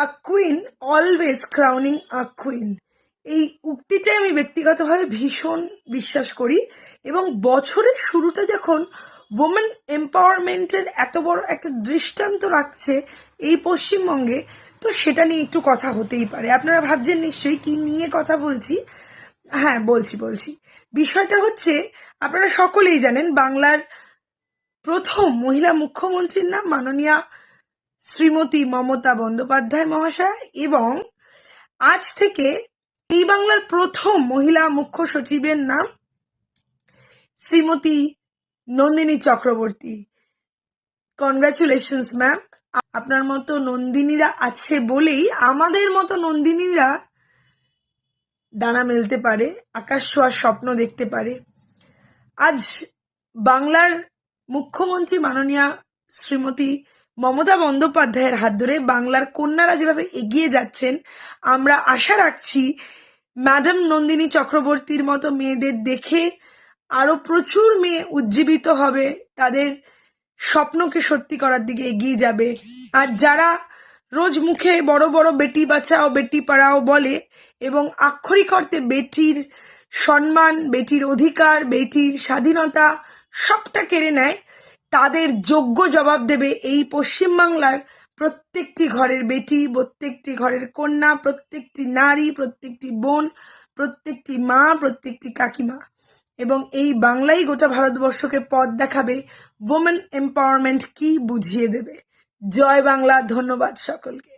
আ queen always crowning আ queen. এই উক্তিটাই আমি ব্যক্তিগতভাবে ভীষণ বিশ্বাস করি এবং বছরের শুরুটা যখন ওমেন এম্পাওয়ারমেন্টের এত বড় একটা দৃষ্টান্ত রাখছে এই পশ্চিমবঙ্গে, তো সেটা নিয়ে একটু কথা হতেই পারে। আপনারা ভাবছেন নিশ্চয়ই কি নিয়ে কথা বলছি। হ্যাঁ, বলছি। বিষয়টা হচ্ছে, আপনারা সকলেই জানেন বাংলার প্রথম মহিলা মুখ্যমন্ত্রীর নাম মাননীয়া শ্রীমতী মমতা বন্দ্যোপাধ্যায় মহাশয়, এবং আজ থেকে এই বাংলার প্রথম মহিলা মুখ্য সচিবের নাম শ্রীমতী নন্দিনী চক্রবর্তী। Congratulations ma'am. আপনার মতো নন্দিনীরা আছে বলেই আমাদের মতো নন্দিনীরা ডানা মেলতে পারে, আকাশ ছোঁয়ার স্বপ্ন দেখতে পারে। আজ বাংলার মুখ্যমন্ত্রী মাননীয়া শ্রীমতী মমতা বন্দ্যোপাধ্যায়ের হাত ধরে বাংলার কন্যারা যেভাবে এগিয়ে যাচ্ছেন, আমরা আশা রাখছি ম্যাডাম নন্দিনী চক্রবর্তীর মতো মেয়েদের দেখে আরো প্রচুর মেয়ে উজ্জীবিত হবে, তাদের স্বপ্নকে সত্যি করার দিকে এগিয়ে যাবে। আর যারা রোজ মুখে বড় বড় বেটি বাঁচাও বেটি পড়াও বলে এবং আক্ষরিক অর্থে বেটির সম্মান, বেটির অধিকার, বেটির স্বাধীনতা সবটা কেড়ে নেয়, তাদের যোগ্য জবাব দেবে এই পশ্চিমবাংলার প্রত্যেকটি ঘরের বেটি, প্রত্যেকটি ঘরের কন্যা, প্রত্যেকটি নারী, প্রত্যেকটি বোন, প্রত্যেকটি মা, প্রত্যেকটি কাকিমা। এবং এই বাংলাই গোটা ভারতবর্ষকে পথ দেখাবে, ওমেন এম্পাওয়ারমেন্ট কি বুঝিয়ে দেবে। জয় বাংলা। ধন্যবাদ সকলকে।